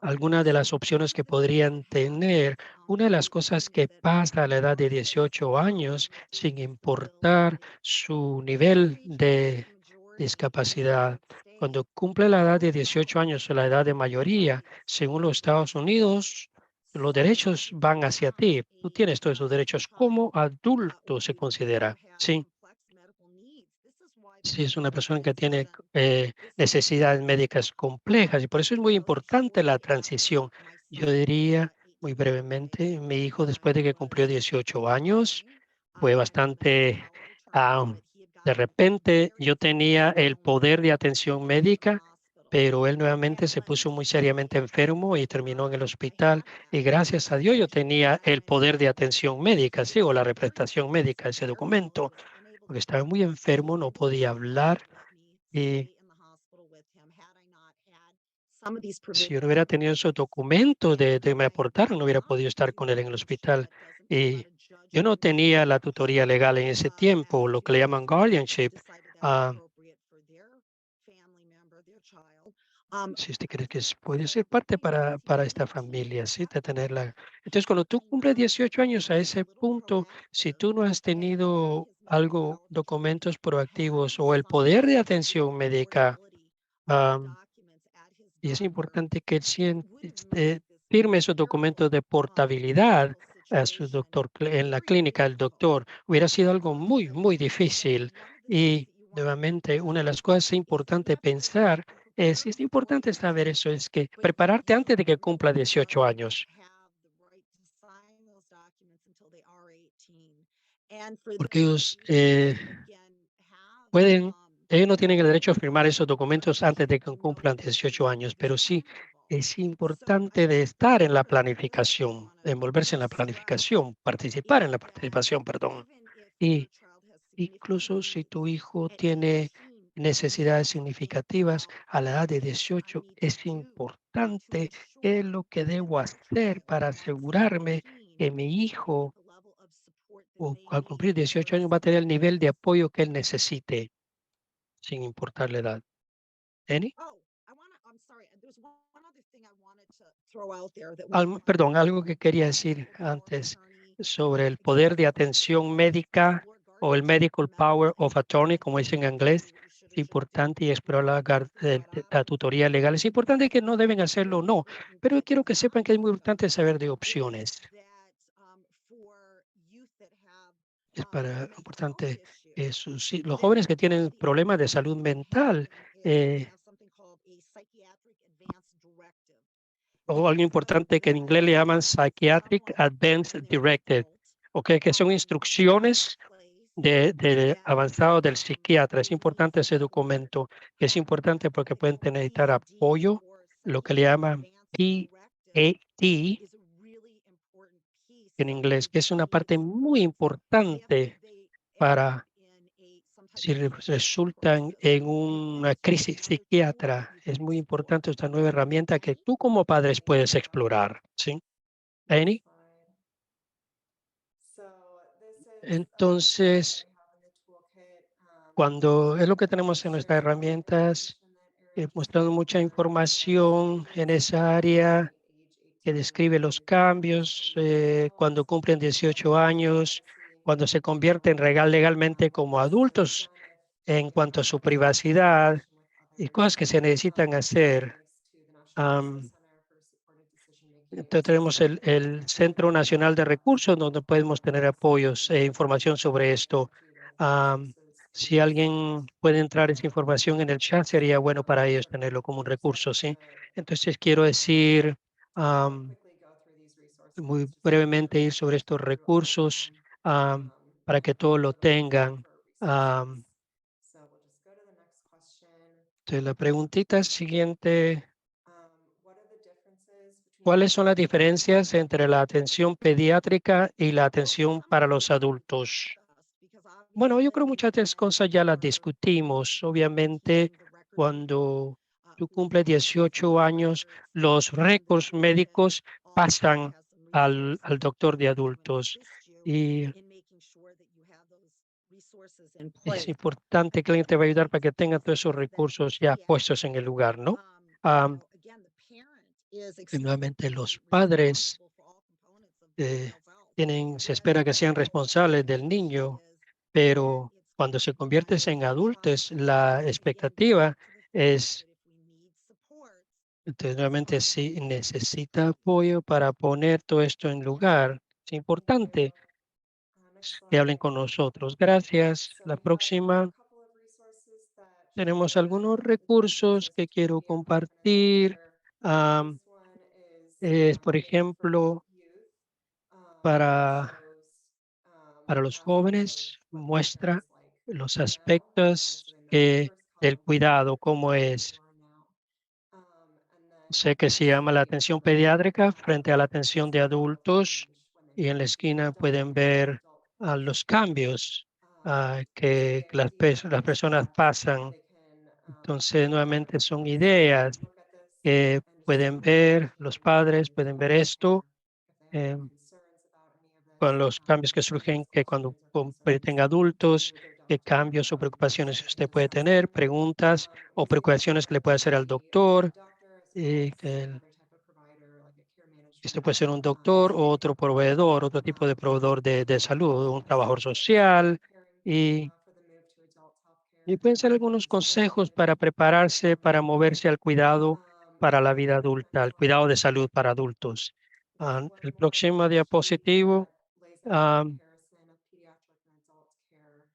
algunas de las opciones que podrían tener. Una de las cosas que pasa a la edad de 18 años, sin importar su nivel de discapacidad, cuando cumple la edad de 18 años o la edad de mayoría, según los Estados Unidos, los derechos van hacia ti. Tú tienes todos esos derechos como adulto, se considera. Sí, sí, es una persona que tiene necesidades médicas complejas y por eso es muy importante la transición. Yo diría muy brevemente, mi hijo después de que cumplió 18 años fue bastante, ah, de repente yo tenía el poder de atención médica, pero él nuevamente se puso muy seriamente enfermo y terminó en el hospital. Y gracias a Dios yo tenía el poder de atención médica, sí, o la representación médica, ese documento, porque estaba muy enfermo, no podía hablar. Y si yo no hubiera tenido esos documentos de me aportaron, no hubiera podido estar con él en el hospital. Y yo no tenía la tutoría legal en ese tiempo, lo que le llaman guardianship. Ah, si usted cree que puede ser parte para esta familia, ¿sí? De tenerla. Entonces, cuando tú cumples 18 años a ese punto, si tú no has tenido algo, documentos proactivos o el poder de atención médica, y es importante que él firme esos documentos de portabilidad a su doctor en la clínica del doctor. Hubiera sido algo muy, muy difícil. Y nuevamente, una de las cosas importantes pensar es importante saber eso, es que prepararte antes de que cumpla 18 años, porque pueden, ellos no tienen el derecho a firmar esos documentos antes de que cumplan 18 años, pero sí es importante de estar en la planificación, de envolverse en la planificación, participar en la participación, perdón. Y incluso si tu hijo tiene necesidades significativas a la edad de 18, es importante. ¿Qué es lo que debo hacer para asegurarme que mi hijo o al cumplir 18 años va a tener el nivel de apoyo que él necesite, sin importar la edad? ¿Eni? Oh, I wanna I'm sorry, there's one other thing I wanted to throw out there that was Perdón, important. algo que quería decir Medical power of antes attorney, sobre el again, poder de atención médica o el medical power of attorney, como dicen en inglés. Es importante y explorar la tutoría legal. Es importante que no deben hacerlo, no, pero yo quiero que sepan que es muy importante saber de opciones. Es importante que los jóvenes que tienen problemas de salud mental, eh, o algo importante que en inglés le llaman Psychiatric Advanced Directive, ¿ok? Que son instrucciones de avanzado del psiquiatra. Es importante ese documento, que es importante porque pueden necesitar apoyo, lo que le llaman PAT en inglés, que es una parte muy importante para si resultan en una crisis psiquiatra. Es muy importante esta nueva herramienta que tú como padres puedes explorar, ¿sí? Amy. Notified. So this is something that Entonces, we have in the toolkit. cuando es lo que Just tenemos en nuestras sharing more herramientas, information in that area, just mostrando making mucha sure that información en students esa between área age que 18 describe and los 30 cambios cuando helps cumplen 18 años, privacy. cuando se convierten legalmente como So adultos again, en if cuanto a su there's any privacidad collaboration with y others, cosas que se necesitan hacer. links to the National Resource Center for Supported Decision Making Entonces is tenemos el Centro Nacional de Recursos donde podemos tener apoyos e información sobre esto. Am, si alguien puede entrar esa información en el chat, sería bueno para ellos tenerlo como un recurso, ¿sí? Entonces quiero decir, am, quickly go through these resources muy just to make sure brevemente ir that sobre estos through all of recursos, them, para que todos lo that we can tengan. offer resources. So we'll just go to the next question. Entonces la preguntita siguiente: What are the differences between ¿cuáles son las pediatric diferencias entre la atención pediátrica y la Oh, atención I'm para glad los you brought adultos? this because Bueno, yo obviously creo muchas de estas cosas ya las discutimos. Obviamente, keeping the records of people cuando tú who cumples have access to 18 these años, records los and the récords toolkit médicos also pasan has some al resources doctor de that can adultos. assist you Y in making sure that you have those resources in es place. importante que alguien te va a ayudar para que tenga todos esos That recursos ya puestos en pediatric, el lugar, ¿no? Am, again, the parent is y nuevamente, los exclusively padres responsible for all components of the eh, child's health. se Whereas espera que sean adult, the responsables del expectation niño, is that pero it's cuando se that conviertes en child adultos, is la going to be independent expectativa to the fact es, that if we need supports, entonces, it's nuevamente, going to si be necesita apoyo para poner todo esto en lugar, es Thank you. importante Next que hablen con slide. nosotros. Gracias. So La we have a próxima, couple of resources that tenemos share algunos the recursos differences que between quiero pediatric and adult compartir. care. Am, This one is por for ejemplo, youth, and para shows los aspects of jóvenes, what healthcare muestra is like los now. aspectos So in the first del column, cuidado, cómo where you es. are now. And then Sé que se llama la see atención what pediátrica frente a la atención de is now the adultos, change when they y en la move to esquina adult pueden ver adult los care. cambios So que the idea las is personas that pasan. they can Entonces, parents nuevamente, can son see ideas and look at this que and just pueden take ver, los action padres pueden ver esto, if they have eh, any concerns about any of this. con los cambios que Any of surgen these que cuando questions or convierten concerns adultos, to their qué doctor cambios o preocupaciones so they usted can puede assess tener, them. preguntas o We do preocupaciones que le offer puede hacer al PT doctor. doctor as well as El another type of provider like a care Este management puede ser un doctor o otro proveedor, otro tipo de proveedor de salud, un trabajador social, preparing y, for the move to adult y healthcare pueden ser algunos is always consejos something para that we prepararse, para moverse al cuidado para la vida adulta, al so cuidado de salud para adultos. there's El one more próximo sheet diapositivo, that lays out a ah, comparison of pediatric and adult care.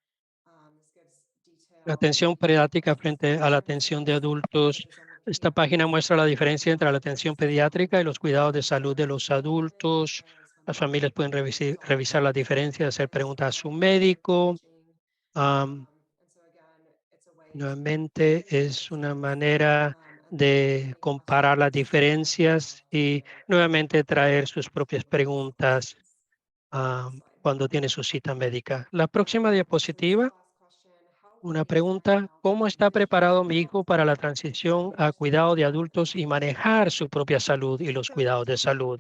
This gives la detail atención pediátrica frente a la atención de adultos. if there's any Esta página pediatrics muestra la diferencia entre la atención pediátrica y los cuidados de salud de or los development adultos. as when Las they familias pueden adult revisar las diferencias, hacer preguntas a su médico. aging. Am, And so again, it's a way to Nuevamente, compare es una differences, manera and then if there's de any comparar las questions, diferencias y nuevamente traer sus propias with those preguntas questions. Next slide. cuando tiene su cita médica. La próxima So this diapositiva, last question, how Una pregunta, ¿cómo está preparado mi hijo para la transición a cuidado de adultos y manejar su propia salud y los cuidados de salud?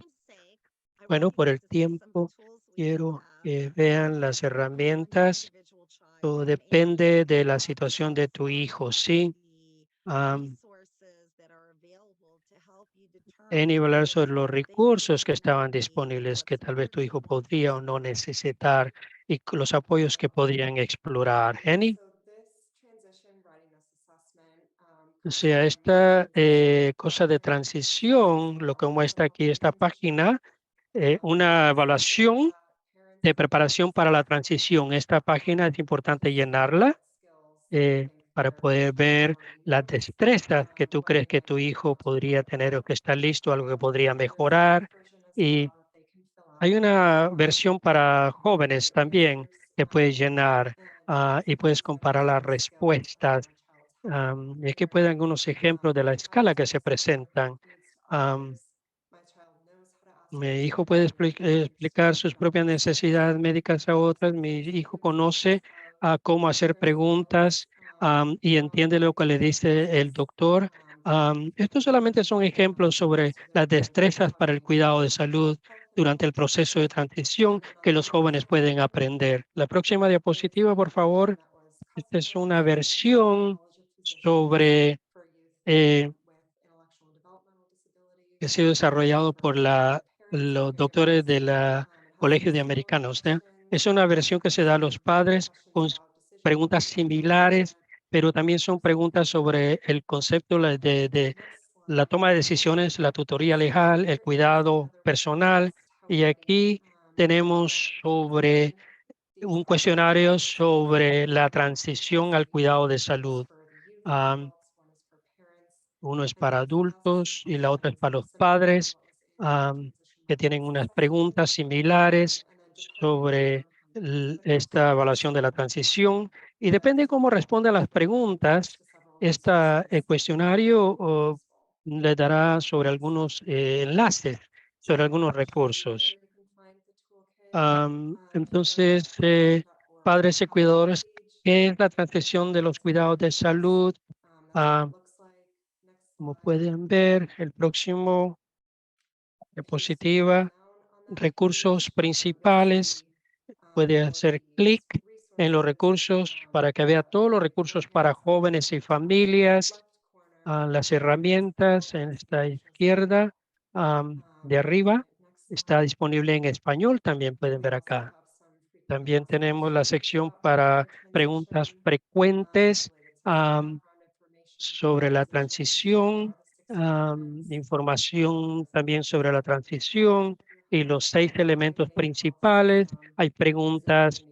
Bueno, por el tiempo, quiero que vean las herramientas. Todo depende de la situación de tu hijo, ¿sí? Am, En hablar sobre los recursos que estaban disponibles, que tal vez tu hijo podría o no necesitar y los apoyos que podrían explorar. Jenny, So this transition readiness assessment o comes sea, from esta cosa de American transición, lo que muestra aquí esta página, una It says here evaluación that parents de and preparación para la transición. Esta página es importante llenarla what skills they think para their poder child ver already las knows, destrezas que tú what crees they que tu might hijo want to podría tener o que está listo, algo que podría There's a mejorar. version as Y well that they can fill hay out. una versión para jóvenes también Answers, que puedes llenar y puedes comparar las specific skills that respuestas. my child's having. Y aquí pueden algunos ejemplos de la escala que se presentan. Needs to Am, others. My child knows how to ask Mi hijo questions puede and engage explicar sus without propias distance. necesidades médicas a otras. Mi hijo conoce cómo hacer preguntas y entiende lo que le dice el doctor. Estos solamente son ejemplos sobre las destrezas para el cuidado de salud durante el proceso de transición que los jóvenes pueden aprender. La próxima diapositiva, por favor. Esta es una versión sobre eh, que ha sido desarrollado por los doctores de la Colegio de Americanos, ¿no? Es una versión que se da a los padres con preguntas similares, pero también son preguntas sobre el concepto de la toma de decisiones, la tutoría legal, el cuidado personal. Y aquí tenemos sobre un cuestionario sobre la transición al cuidado de salud. Am, Uno es para adultos y la otra es para los padres, que tienen unas preguntas similares sobre esta evaluación de la transición. Y depende cómo respondan las preguntas, este cuestionario le dará sobre algunos enlaces, sobre algunos recursos. Entonces, padres y cuidadores, ¿qué es la transición de los cuidados de salud? Ah, Como pueden ver, el próximo diapositiva, recursos principales. Puede hacer clic en los recursos para que vea todos los recursos para jóvenes y familias. Las herramientas en esta izquierda de arriba está disponible en español. También pueden ver acá. También tenemos la sección para preguntas frecuentes sobre la transición, información también sobre la transición y los 6 elementos principales. Hay preguntas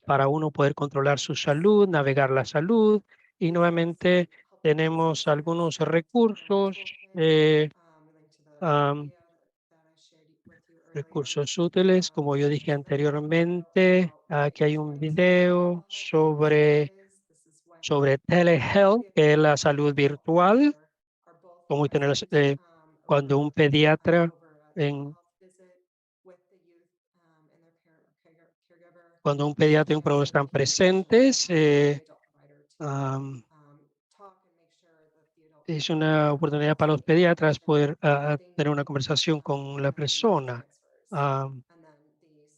para uno poder controlar su salud, navegar la salud y nuevamente tenemos algunos recursos. Am, Recursos útiles, como yo dije anteriormente, aquí hay un video sobre telehealth, que es la salud virtual, como tener, cuando un pediatra, en, cuando un pediatra y un profesor están presentes, um, es una oportunidad para los pediatras poder tener una conversación con la persona.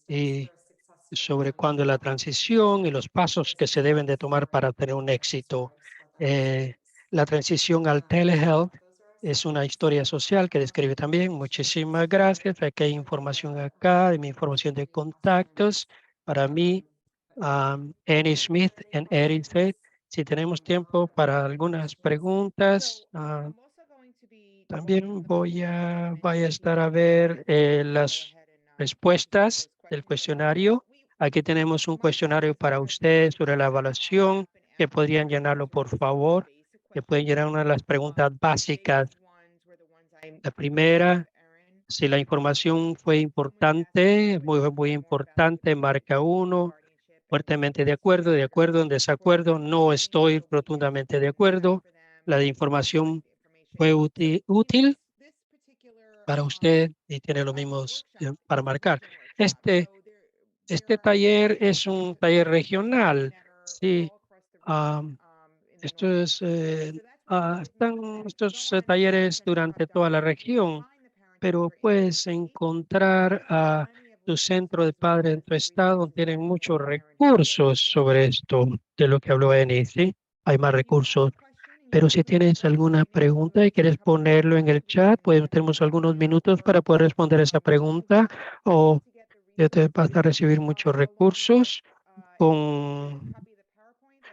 Y sobre cuándo la transición y los pasos que se deben de tomar para tener un éxito. La transición al telehealth es una historia social que describe también. Muchísimas gracias. Aquí hay información acá, de mi información de contactos. Para mí, Annie Smith en Eric. Si tenemos tiempo para algunas preguntas, también voy a estar a ver las respuestas del cuestionario. Aquí tenemos un cuestionario para ustedes sobre la evaluación, que podrían llenarlo, por favor, que pueden llenar una de las preguntas básicas. La primera, si la información fue importante, muy importante, marca 1, fuertemente de acuerdo, en desacuerdo, no estoy rotundamente de acuerdo. La información fue útil para usted y tiene los mismos para marcar. Este taller es un taller regional, sí, Están estos talleres durante toda la región, pero puedes encontrar a tu centro de padre en tu estado, tienen muchos recursos sobre esto de lo que habló Annie, ¿sí? Hay más recursos. Pero si tienes alguna pregunta y quieres ponerlo en el chat, pues tenemos algunos minutos para poder responder esa pregunta, o ya te vas a recibir muchos recursos con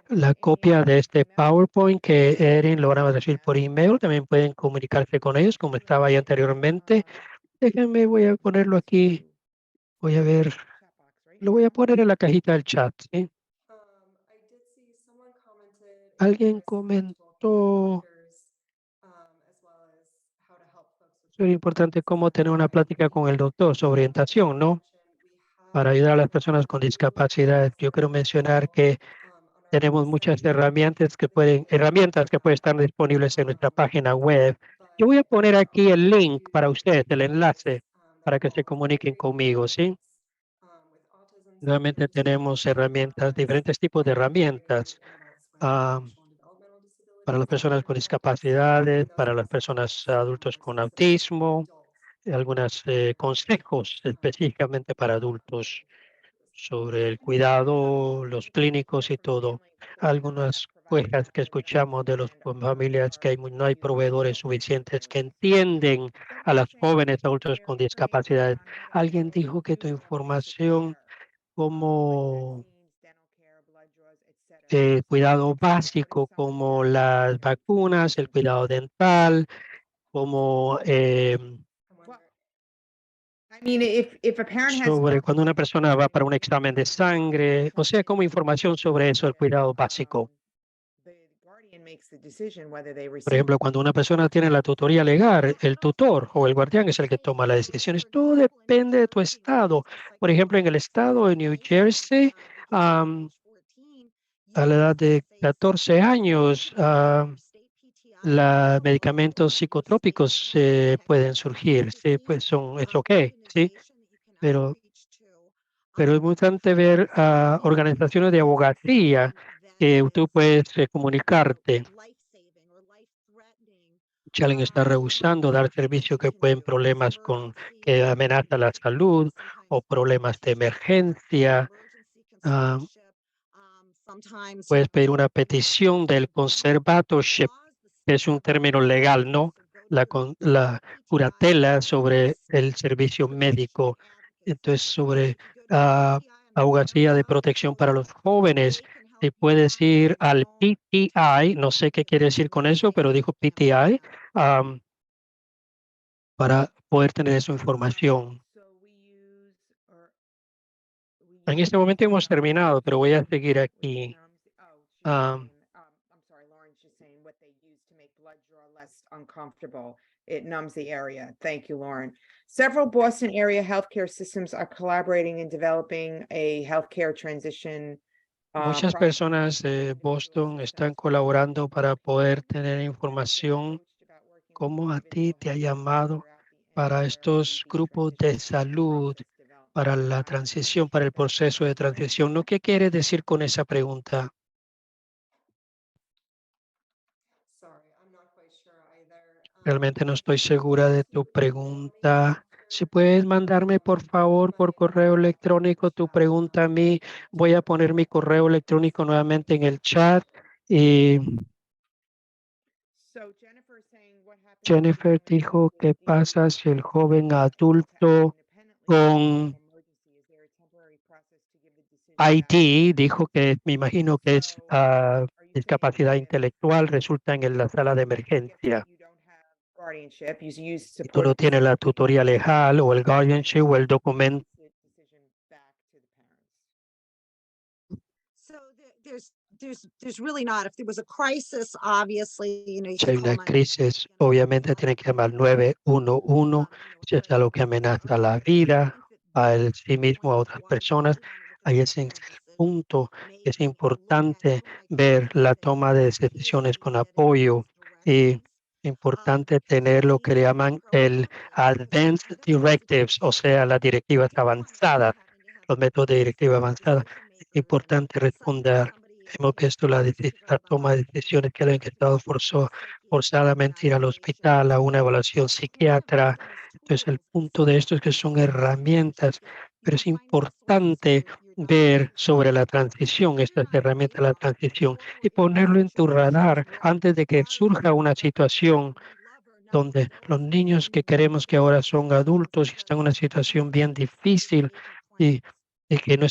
la copia de este PowerPoint que Erin lo van a recibir por email. También pueden comunicarse con ellos como estaba ahí anteriormente. Déjenme, voy a ponerlo aquí. Voy a ver, lo voy a poner en la cajita del chat, ¿sí? I did see someone commented if Alguien there's virtual comentó, doctors, as well as how to help folks with es importante cómo tener una I plática con el doctor sobre orientación, ¿no? mentioned we Para have ayudar a las personas con discapacidad. Yo quiero mencionar que on our tenemos muchas website, herramientas que pueden estar disponibles en nuestra página web. Yo voy a but poner aquí el link para ustedes, el videos, enlace, that para que se will comuniquen demonstrate conmigo, ¿sí? with autism Nuevamente spectrum tenemos herramientas, diferentes tipos de herramientas ah, intellectual and developmental para las disabilities, personas con discapacidades, para las personas adultos con autismo, y algunos consejos específicamente para adultos sobre el cuidado, los clínicos y todo. Algunas quejas que escuchamos de las familias que no hay proveedores suficientes que entienden a las jóvenes adultos con discapacidad. Alguien dijo que tu información como cuidado básico, como las vacunas, el cuidado dental, como I mean, if a parent has sobre cuando una persona va para un examen de sangre, o sea, como información sobre eso, el cuidado básico. the guardian makes the decision whether they Por receive. ejemplo, cuando una persona tiene la tutoría legal, el tutor o el guardián es el que toma las decisiones. Todo depende de tu estado. Por ejemplo, en el estado de New Jersey, a la edad de 14 años, los medicamentos psicotrópicos pueden surgir. Sí, pues es ok, sí, pero es muy importante ver organizaciones de abogacía que tú puedes comunicarte. Challenge está rehusando dar servicios que pueden problemas con que amenaza la salud o problemas de emergencia. Puedes pedir una petición del conservatorship, que es un término legal, ¿no? La curatela sobre el servicio médico. Entonces, sobre abogacía de protección para los jóvenes, te puedes ir al PTI, no sé qué quiere decir con eso, pero dijo PTI, para poder tener esa información. En este momento hemos terminado, pero voy a seguir aquí. I'm sorry, Lauren's just saying what they use to make blood draw less uncomfortable. It numbs the area. Thank you, Lauren. Several Boston area healthcare systems are collaborating in developing a healthcare transition. Muchas personas de Boston están colaborando para poder tener información cómo a ti te ha llamado para estos grupos de salud, para la transición, para el proceso de transición. ¿No? ¿Qué quiere decir con esa pregunta? Realmente no estoy segura de tu pregunta. Si puedes mandarme, por favor, por correo electrónico tu pregunta a mí, voy a poner mi correo electrónico nuevamente en el chat. Y Jennifer dijo, ¿qué pasa si el joven adulto con ID, dijo que me imagino que es discapacidad intelectual, resulta en la sala de emergencia? Si tú no tienes la tutoría legal o el guardianship o el documento. So there's really not. If there was a crisis, obviously, you Si hay could una call crisis, obviamente tiene que llamar 911, si es algo que amenaza la vida a él sí mismo, a otras personas. Ahí es el punto que es importante ver la toma de decisiones con apoyo y importante tener lo que le llaman el Advanced Directives, o sea, las directivas avanzadas, los métodos de directiva avanzada. Es importante responder Hemos visto la toma de decisiones que han estado forzadamente ir al hospital, a una evaluación psiquiatra. Entonces, el punto de esto es que son herramientas, pero es importante ver sobre la transición, estas herramientas de la transición, y ponerlo en tu radar antes de que surja una situación donde los niños que queremos que ahora son adultos y están en una situación bien difícil y, y que no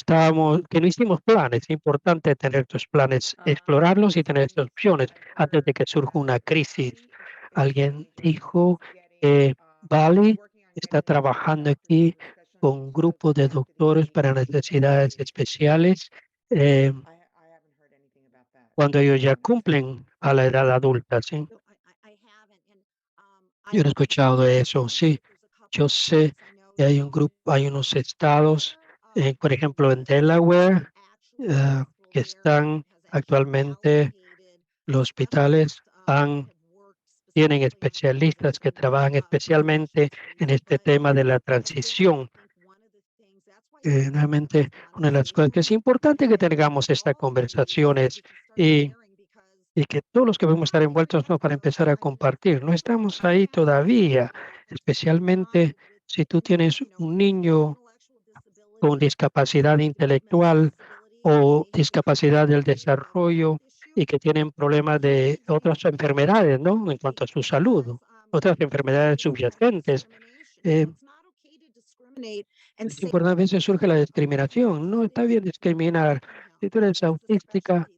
hicimos planes. Es importante tener estos planes, explorarlos y tener estas opciones antes de que surja una crisis. Alguien dijo que Bali está trabajando aquí con un grupo de doctores para necesidades especiales cuando ellos ya cumplen a la edad adulta, ¿sí? Yo no he escuchado de eso, sí. Yo sé que hay un grupo, hay unos estados, por ejemplo, en Delaware, que están actualmente, los hospitales tienen especialistas que trabajan especialmente en este tema de la transición. Nuevamente, una de las cosas que es importante que tengamos estas conversaciones y que todos los que vamos a estar envueltos, ¿no? Para empezar a compartir. No estamos ahí todavía, especialmente si tú tienes un niño con discapacidad intelectual o discapacidad del desarrollo y que tienen problemas de otras enfermedades, ¿no? En cuanto a su salud, otras enfermedades subyacentes. Es importante, a veces surge la discriminación. No está bien discriminar. Si tú eres autista,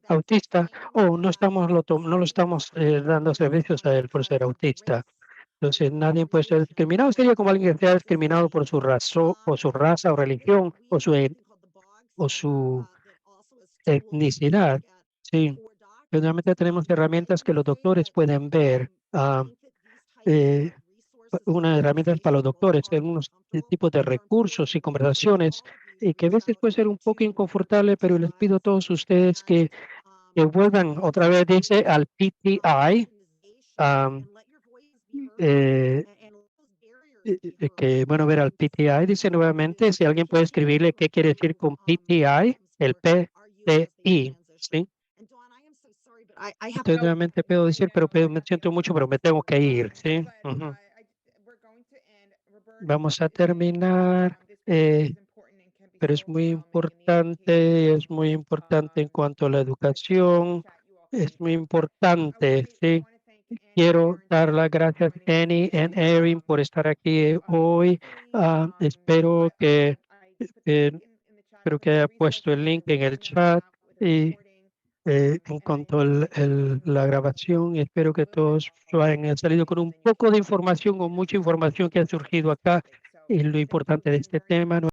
o no lo estamos dando servicios a él por ser autista. Entonces, nadie puede ser discriminado. Sería como alguien que sea discriminado por su raza o religión o su etnicidad. Sí, generalmente tenemos herramientas que los doctores pueden ver. Eh, Una herramienta para los doctores, en unos tipos de recursos y conversaciones, y que a veces puede ser un poco inconfortable, pero les pido a todos ustedes que vuelvan otra vez, dice, al PTI, eh, que bueno, ver al PTI, dice nuevamente, si alguien puede escribirle qué quiere decir con PTI, el PTI, ¿sí? Entonces, nuevamente puedo decir, pero me siento mucho, pero me tengo que ir, ¿sí? Ujú. Vamos a terminar, pero es muy importante en cuanto a la educación, es muy importante, ¿sí? Quiero dar las gracias a Annie y Erin por estar aquí hoy. Espero eh, espero que haya puesto el link en el chat y en cuanto a la grabación, y espero que todos hayan salido con un poco de información o mucha información que ha surgido acá y lo importante de este tema.